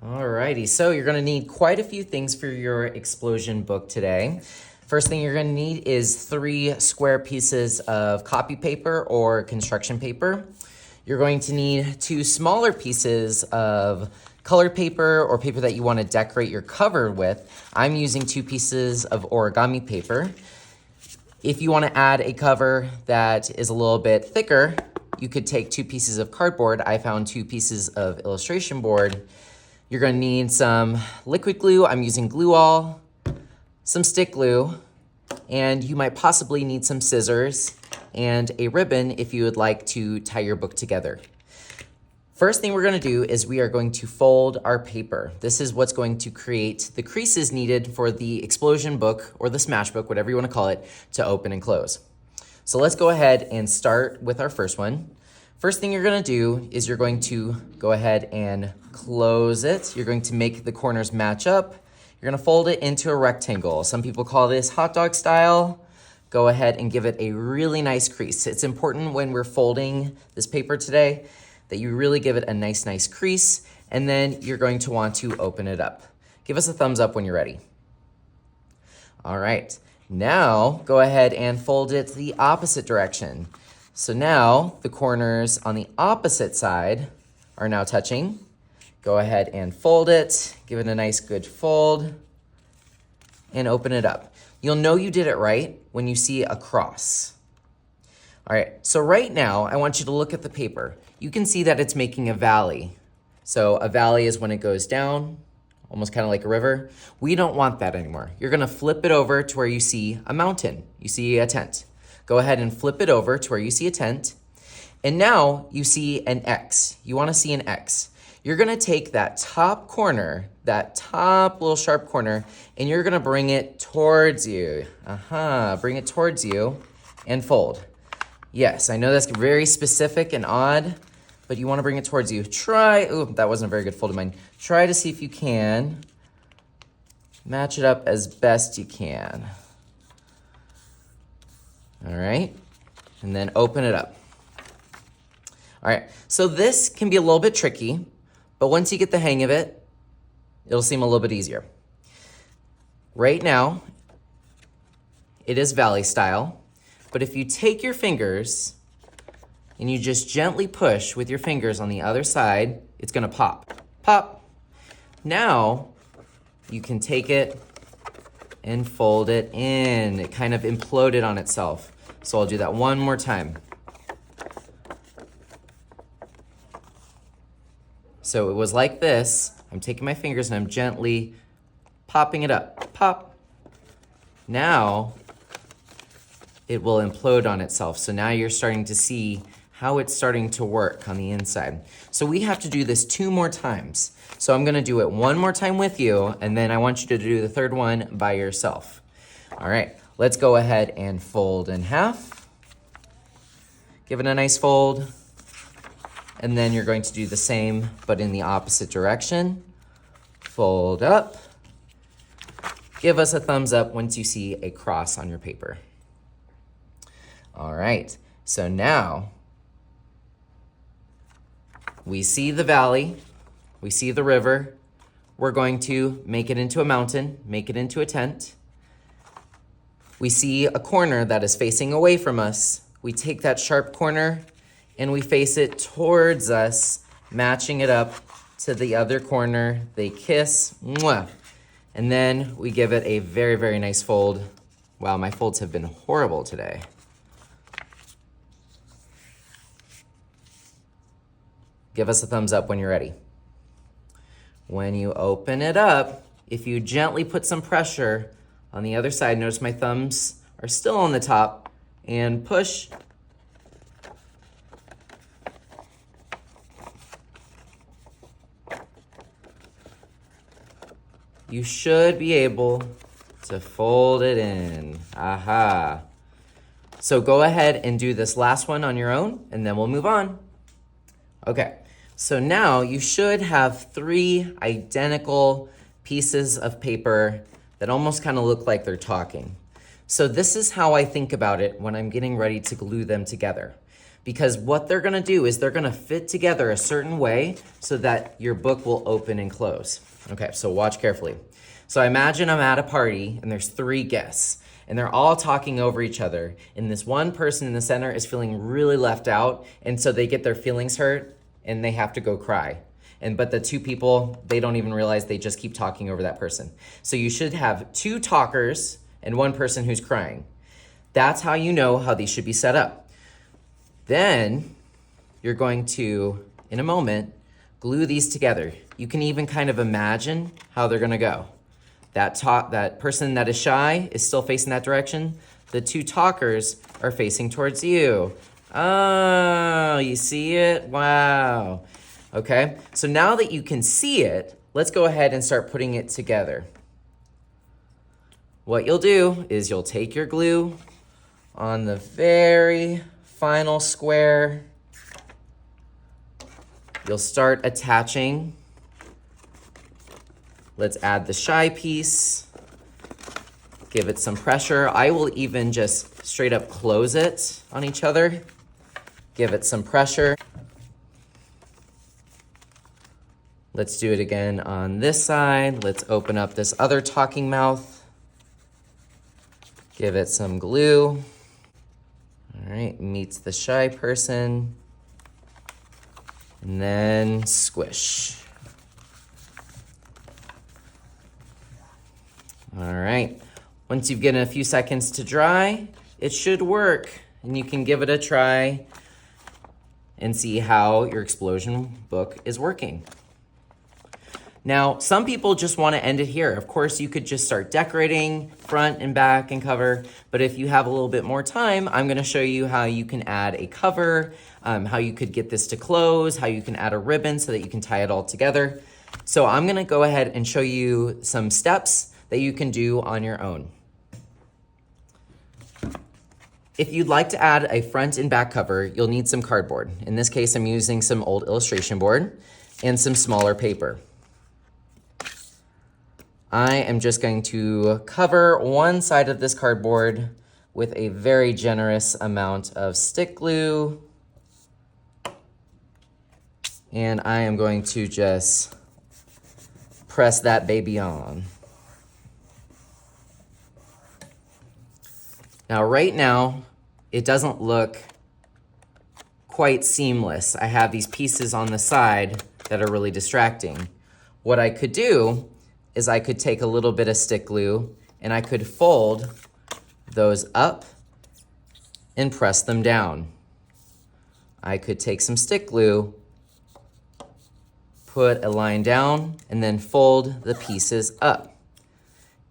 Alrighty, so you're gonna need quite a few things for your explosion book today. First thing you're gonna need is 3 square pieces of copy paper or construction paper. You're going to need 2 smaller pieces of colored paper or paper that you wanna decorate your cover with. I'm using 2 pieces of origami paper. If you wanna add a cover that is a little bit thicker, you could take 2 pieces of cardboard. I found 2 pieces of illustration board. You're gonna need some liquid glue. I'm using Glue All, some stick glue, and you might possibly need some scissors and a ribbon if you would like to tie your book together. First thing we're gonna do is we are going to fold our paper. This is what's going to create the creases needed for the explosion book or the smash book, whatever you wanna call it, to open and close. So let's go ahead and start with our first one. First thing you're gonna do is you're going to go ahead and close it. You're going to make the corners match up. You're gonna fold it into a rectangle. Some people call this hot dog style. Go ahead and give it a really nice crease. It's important when we're folding this paper today that you really give it a nice crease, and then you're going to want to open it up. Give us a thumbs up when you're ready. All right, now go ahead and fold it the opposite direction. So now the corners on the opposite side are now touching. Go ahead and fold it, give it a nice good fold, and open it up. You'll know you did it right when you see a cross. All right, so right now I want you to look at the paper. You can see that it's making a valley. So a valley is when it goes down, almost kind of like a river. We don't want that anymore. You're gonna flip it over to where you see a mountain, you see a tent. Go ahead and flip it over to where you see a tent. And now you see an X. You wanna see an X. You're gonna take that top corner, that top little sharp corner, and you're gonna bring it towards you. Bring it towards you and fold. Yes, I know that's very specific and odd, but you wanna bring it towards you. That wasn't a very good fold of mine. Try to see if you can match it up as best you can. All right, and then open it up. All right, so this can be a little bit tricky, but once you get the hang of it, it'll seem a little bit easier. Right now, it is valley style, but if you take your fingers and you just gently push with your fingers on the other side, it's gonna pop, pop. Now, you can take it and fold it in. It kind of imploded on itself. So I'll do that one more time. So it was like this. I'm taking my fingers and I'm gently popping it up, pop. Now it will implode on itself. So now you're starting to see how it's starting to work on the inside. So we have to do this 2 more times. So I'm gonna do it 1 more time with you, and then I want you to do the 3rd one by yourself. All right, let's go ahead and fold in half. Give it a nice fold. And then you're going to do the same, but in the opposite direction. Fold up. Give us a thumbs up once you see a cross on your paper. All right, so now we see the valley, we see the river. We're going to make it into a mountain, make it into a tent. We see a corner that is facing away from us. We take that sharp corner and we face it towards us, matching it up to the other corner. They kiss, mwah. And then we give it a very nice fold. Wow, my folds have been horrible today. Give us a thumbs up when you're ready. When you open it up, if you gently put some pressure on the other side, notice my thumbs are still on the top, and push. You should be able to fold it in. Aha. So go ahead and do this last one on your own, and then we'll move on. Okay, so now you should have 3 identical pieces of paper that almost kind of look like they're talking. So this is how I think about it when I'm getting ready to glue them together. because what they're gonna do is they're gonna fit together a certain way so that your book will open and close. Okay, so watch carefully. So imagine I'm at a party and there's 3 guests and they're all talking over each other, and this one person in the center is feeling really left out, and so they get their feelings hurt and they have to go cry. But the 2 people, they don't even realize, they just keep talking over that person. So you should have 2 talkers and 1 person who's crying. That's how you know how these should be set up. Then you're going to, in a moment, glue these together. You can even kind of imagine how they're gonna go. That person that is shy is still facing that direction. The 2 talkers are facing towards you. Oh, you see it? Wow. Okay, so now that you can see it, let's go ahead and start putting it together. What you'll do is you'll take your glue on the very final square. You'll start attaching. Let's add the shy piece. Give it some pressure. I will even just straight up close it on each other. Give it some pressure. Let's do it again on this side. Let's open up this other talking mouth. Give it some glue. All right, meets the shy person. And then squish. All right, once you've given it a few seconds to dry, it should work. And you can give it a try and see how your explosion book is working. Now, some people just want to end it here. Of course, you could just start decorating front and back and cover, but if you have a little bit more time, I'm going to show you how you can add a cover, how you could get this to close, how you can add a ribbon so that you can tie it all together. So I'm going to go ahead and show you some steps that you can do on your own. If you'd like to add a front and back cover, you'll need some cardboard. In this case, I'm using some old illustration board and some smaller paper. I am just going to cover one side of this cardboard with a very generous amount of stick glue. And I am going to just press that baby on. Now, right now, it doesn't look quite seamless. I have these pieces on the side that are really distracting. What I could do is I could take a little bit of stick glue and I could fold those up and press them down. I could take some stick glue, put a line down, and then fold the pieces up.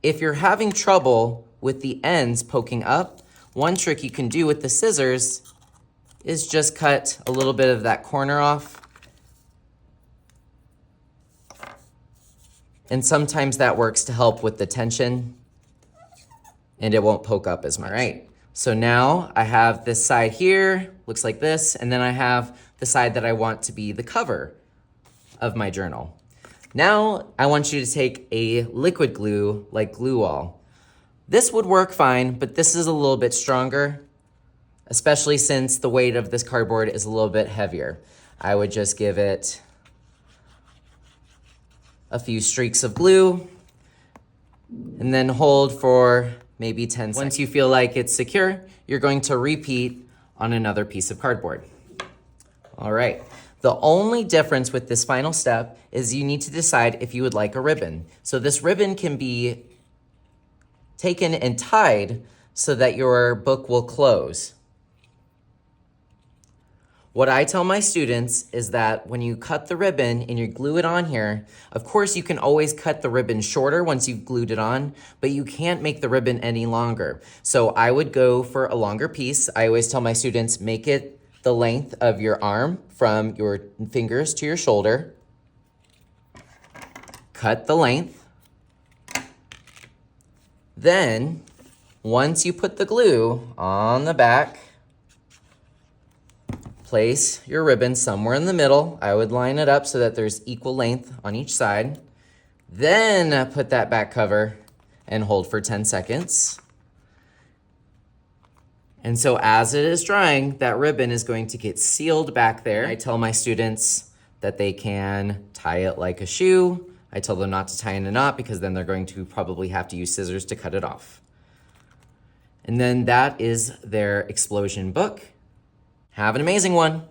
If you're having trouble with the ends poking up, one trick you can do with the scissors is just cut a little bit of that corner off. And sometimes that works to help with the tension and it won't poke up as much. All right, so now I have this side here, looks like this, and then I have the side that I want to be the cover of my journal. Now I want you to take a liquid glue like Glue All. This would work fine, but this is a little bit stronger, especially since the weight of this cardboard is a little bit heavier. I would just give it a few streaks of glue and then hold for maybe 10 seconds. Once you feel like it's secure, you're going to repeat on another piece of cardboard. All right. The only difference with this final step is you need to decide if you would like a ribbon. So this ribbon can be taken and tied so that your book will close. What I tell my students is that when you cut the ribbon and you glue it on here, of course you can always cut the ribbon shorter once you've glued it on, but you can't make the ribbon any longer. So I would go for a longer piece. I always tell my students, make it the length of your arm from your fingers to your shoulder. Cut the length. Then, once you put the glue on the back, place your ribbon somewhere in the middle. I would line it up so that there's equal length on each side. Then put that back cover and hold for 10 seconds. And so as it is drying, that ribbon is going to get sealed back there. I tell my students that they can tie it like a shoe. I tell them not to tie in a knot because then they're going to probably have to use scissors to cut it off. And then that is their explosion book. Have an amazing one.